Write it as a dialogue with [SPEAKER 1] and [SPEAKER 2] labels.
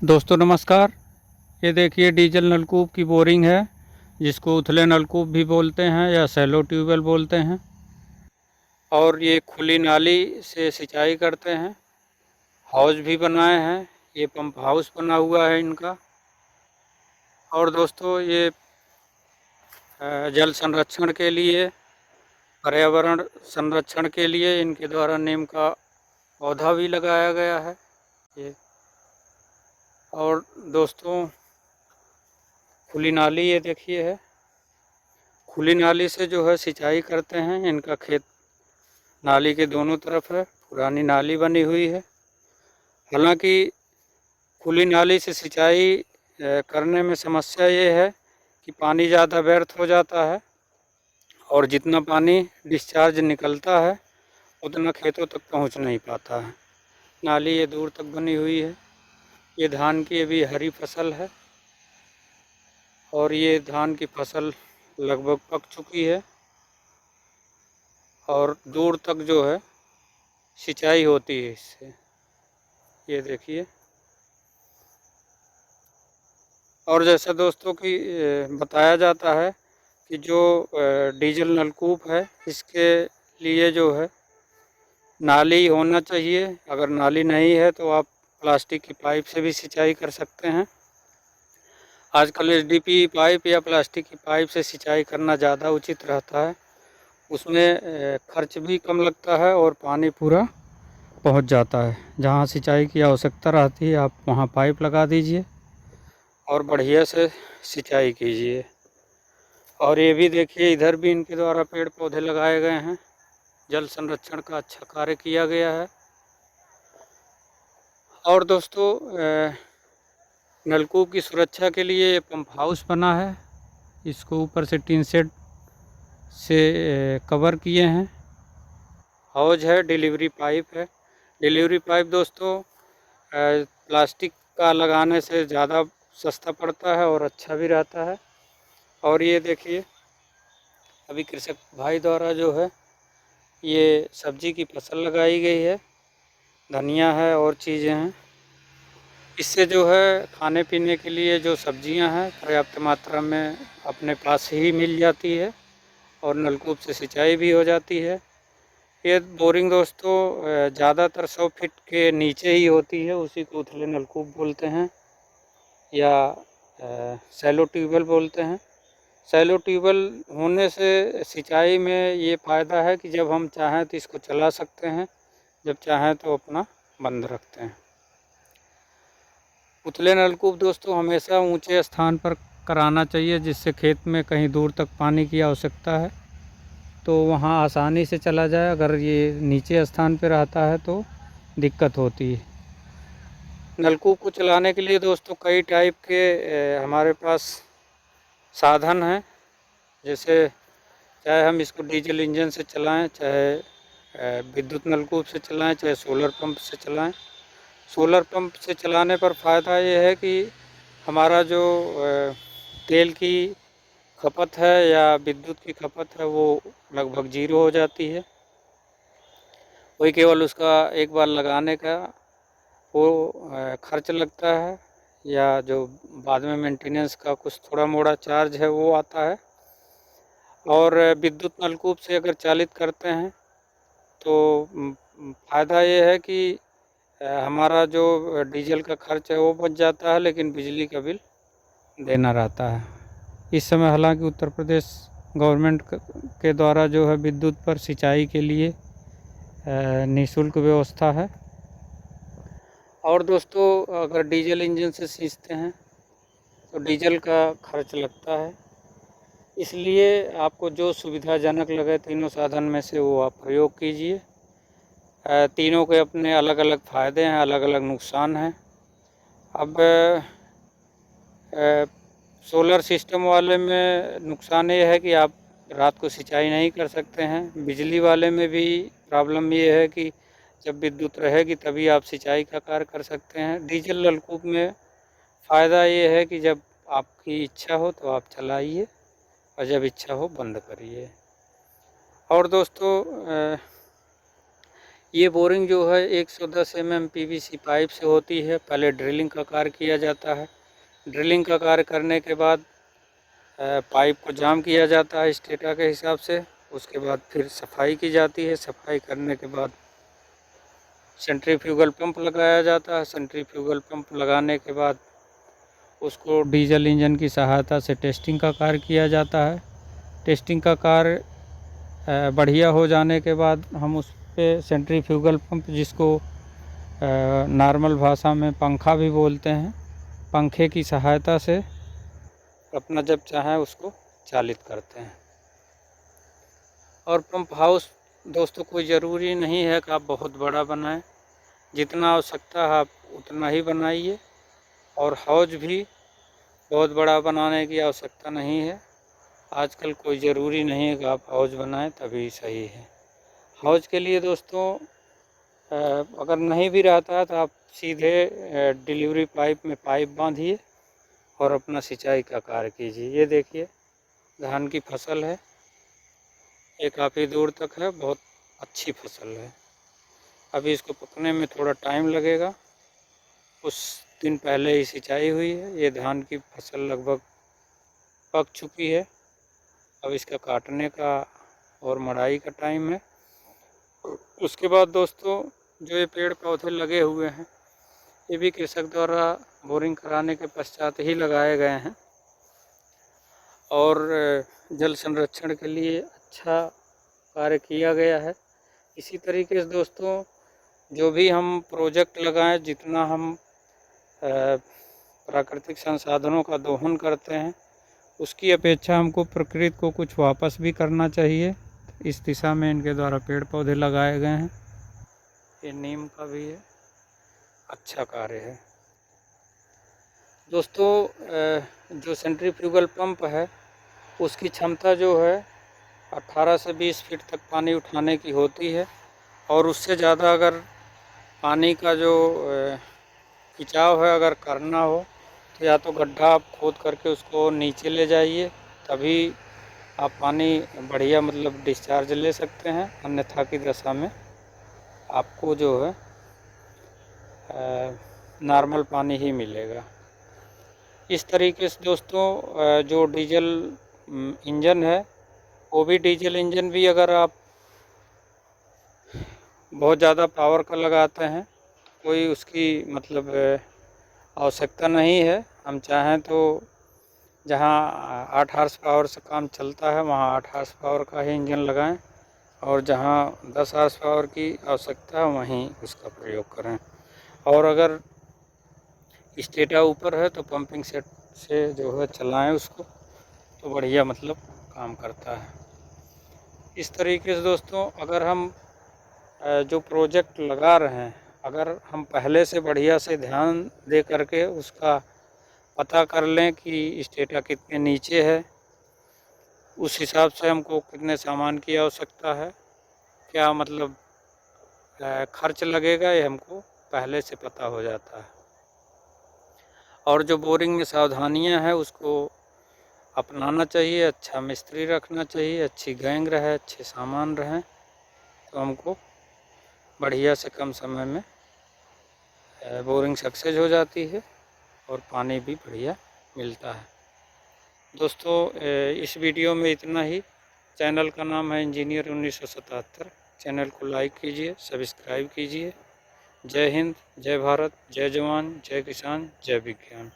[SPEAKER 1] दोस्तों नमस्कार। ये देखिए डीजल नलकूप की बोरिंग है, जिसको उथले नलकूप भी बोलते हैं या सैलो ट्यूबवेल बोलते हैं। और ये खुली नाली से सिंचाई करते हैं। हाउस भी बनाए हैं, ये पंप हाउस बना हुआ है इनका। और दोस्तों ये जल संरक्षण के लिए, पर्यावरण संरक्षण के लिए इनके द्वारा नीम का पौधा भी लगाया गया है ये। और दोस्तों खुली नाली ये देखिए है, खुली नाली से जो है सिंचाई करते हैं। इनका खेत नाली के दोनों तरफ है, पुरानी नाली बनी हुई है। हालांकि खुली नाली से सिंचाई करने में समस्या ये है कि पानी ज़्यादा व्यर्थ हो जाता है और जितना पानी डिस्चार्ज निकलता है उतना खेतों तक पहुंच नहीं पाता है। नाली ये दूर तक बनी हुई है। ये धान की अभी हरी फसल है और ये धान की फसल लगभग पक चुकी है और दूर तक जो है सिंचाई होती है इससे। ये देखिए। और जैसा दोस्तों कि बताया जाता है कि जो डीजल नलकूप है इसके लिए जो है नाली होना चाहिए। अगर नाली नहीं है तो आप प्लास्टिक की पाइप से भी सिंचाई कर सकते हैं। आजकल एचडीपी पाइप या प्लास्टिक की पाइप से सिंचाई करना ज़्यादा उचित रहता है। उसमें खर्च भी कम लगता है और पानी पूरा पहुंच जाता है। जहां सिंचाई की आवश्यकता रहती है आप वहां पाइप लगा दीजिए और बढ़िया से सिंचाई कीजिए। और ये भी देखिए, इधर भी इनके द्वारा पेड़ पौधे लगाए गए हैं। जल संरक्षण का अच्छा कार्य किया गया है। और दोस्तों नलकूप की सुरक्षा के लिए ये पंप हाउस बना है। इसको ऊपर से टीन शेड से कवर किए हैं। हौज है, डिलीवरी पाइप है। डिलीवरी पाइप दोस्तों प्लास्टिक का लगाने से ज़्यादा सस्ता पड़ता है और अच्छा भी रहता है। और ये देखिए, अभी कृषक भाई द्वारा जो है ये सब्जी की फसल लगाई गई है। धनिया है और चीज़ें हैं। इससे जो है खाने पीने के लिए जो सब्जियां हैं पर्याप्त मात्रा में अपने पास ही मिल जाती है और नलकूप से सिंचाई भी हो जाती है। ये बोरिंग दोस्तों ज़्यादातर 100 फीट के नीचे ही होती है। उसी को उथले नलकूप बोलते हैं या सैलो ट्यूबवेल बोलते हैं। सैलो ट्यूबवेल होने से सिंचाई में ये फ़ायदा है कि जब हम चाहें तो इसको चला सकते हैं, जब चाहें तो अपना बंद रखते हैं। उथले नलकूप दोस्तों हमेशा ऊंचे स्थान पर कराना चाहिए, जिससे खेत में कहीं दूर तक पानी की आवश्यकता है तो वहाँ आसानी से चला जाए। अगर ये नीचे स्थान पर रहता है तो दिक्कत होती है। नलकूप को चलाने के लिए दोस्तों कई टाइप के हमारे पास साधन हैं। जैसे चाहे हम इसको डीजल इंजन से चलाएं, चाहे विद्युत नलकूप से चलाएं, चाहे सोलर पंप से चलाएं। सोलर पंप से चलाने पर फ़ायदा ये है कि हमारा जो तेल की खपत है या विद्युत की खपत है वो लगभग ज़ीरो हो जाती है। वही केवल उसका एक बार लगाने का वो खर्च लगता है, या जो बाद में मेंटेनेंस का कुछ थोड़ा मोड़ा चार्ज है वो आता है। और विद्युत नलकूप से अगर चालित करते हैं तो फ़ायदा ये है कि हमारा जो डीजल का खर्च है वो बच जाता है, लेकिन बिजली का बिल देना रहता है। इस समय हालांकि उत्तर प्रदेश गवर्नमेंट के द्वारा जो है विद्युत पर सिंचाई के लिए निःशुल्क व्यवस्था है। और दोस्तों अगर डीजल इंजन से सींचते हैं तो डीजल का खर्च लगता है। इसलिए आपको जो सुविधाजनक लगे तीनों साधन में से वो आप प्रयोग कीजिए। तीनों के अपने अलग अलग फ़ायदे हैं, अलग अलग नुकसान हैं। अब सोलर सिस्टम वाले में नुकसान ये है कि आप रात को सिंचाई नहीं कर सकते हैं। बिजली वाले में भी प्रॉब्लम ये है कि जब विद्युत रहेगी तभी आप सिंचाई का कार्य कर सकते हैं। डीजल नलकूप में फ़ायदा ये है कि जब आपकी इच्छा हो तो आप चलाइए और जब इच्छा हो बंद करिए। और दोस्तों ये बोरिंग जो है 110 mm PVC पाइप से होती है। पहले ड्रिलिंग का कार्य किया जाता है। ड्रिलिंग का कार्य करने के बाद पाइप को जाम किया जाता है स्टेटा के हिसाब से। उसके बाद फिर सफाई की जाती है। सफाई करने के बाद सेंट्रीफ्यूगल पंप लगाया जाता है। सेंट्रीफ्यूगल पंप लगाने के बाद उसको डीजल इंजन की सहायता से टेस्टिंग का कार्य किया जाता है। टेस्टिंग का कार्य बढ़िया हो जाने के बाद हम उस पे सेंट्रीफ्यूगल पंप, जिसको नॉर्मल भाषा में पंखा भी बोलते हैं, पंखे की सहायता से अपना जब चाहें उसको चालित करते हैं। और पंप हाउस दोस्तों कोई ज़रूरी नहीं है कि आप बहुत बड़ा बनाएं। जितना आवश्यकता है आप उतना ही बनाइए। और हौज भी बहुत बड़ा बनाने की आवश्यकता नहीं है। आजकल कोई ज़रूरी नहीं है कि आप हौज बनाएं तभी सही है। हौज के लिए दोस्तों अगर नहीं भी रहता है तो आप सीधे डिलीवरी पाइप में पाइप बांधिए और अपना सिंचाई का कार्य कीजिए। ये देखिए धान की फसल है, ये काफ़ी दूर तक है, बहुत अच्छी फसल है। अभी इसको पकने में थोड़ा टाइम लगेगा। कुछ दिन पहले ही सिंचाई हुई है। ये धान की फसल लगभग पक चुकी है। अब इसका काटने का और मड़ाई का टाइम है। उसके बाद दोस्तों जो ये पेड़ पौधे लगे हुए हैं, ये भी कृषक द्वारा बोरिंग कराने के पश्चात ही लगाए गए हैं और जल संरक्षण के लिए अच्छा कार्य किया गया है। इसी तरीके से दोस्तों जो भी हम प्रोजेक्ट लगाएं, जितना हम प्राकृतिक संसाधनों का दोहन करते हैं, उसकी अपेक्षा हमको प्रकृति को कुछ वापस भी करना चाहिए। इस दिशा में इनके द्वारा पेड़ पौधे लगाए गए हैं। ये नीम का भी है, अच्छा कार्य है। दोस्तों जो सेंट्रीफ्यूगल पंप है उसकी क्षमता जो है 18 से 20 फीट तक पानी उठाने की होती है। और उससे ज़्यादा अगर पानी का जो खिंचाव है अगर करना हो तो या तो गड्ढा आप खोद करके उसको नीचे ले जाइए, तभी आप पानी बढ़िया मतलब डिस्चार्ज ले सकते हैं। अन्यथा की दशा में आपको जो है नॉर्मल पानी ही मिलेगा। इस तरीके से दोस्तों जो डीजल इंजन है, वो भी डीजल इंजन भी अगर आप बहुत ज़्यादा पावर का लगाते हैं, कोई उसकी मतलब आवश्यकता नहीं है। हम चाहें तो जहाँ 8 हॉर्स पावर से काम चलता है वहाँ 8 हॉर्स पावर का ही इंजन लगाएं, और जहाँ 10 हॉर्स पावर की आवश्यकता है वहीं उसका प्रयोग करें। और अगर स्टेटा ऊपर है तो पंपिंग सेट से जो है चलाएं उसको, तो बढ़िया मतलब काम करता है। इस तरीके से दोस्तों अगर हम जो प्रोजेक्ट लगा रहे हैं, अगर हम पहले से बढ़िया से ध्यान दे करके उसका पता कर लें कि स्टेटा कितने नीचे है, उस हिसाब से हमको कितने सामान की आवश्यकता है, क्या मतलब खर्च लगेगा, ये हमको पहले से पता हो जाता है। और जो बोरिंग में सावधानियां हैं उसको अपनाना चाहिए। अच्छा मिस्त्री रखना चाहिए, अच्छी गैंग रहे, अच्छे सामान रहें, तो हमको बढ़िया से कम समय में बोरिंग सक्सेस हो जाती है और पानी भी बढ़िया मिलता है। दोस्तों इस वीडियो में इतना ही। चैनल का नाम है इंजीनियर 1977। चैनल को लाइक कीजिए, सब्सक्राइब कीजिए। जय हिंद, जय भारत, जय जवान, जय किसान, जय विज्ञान।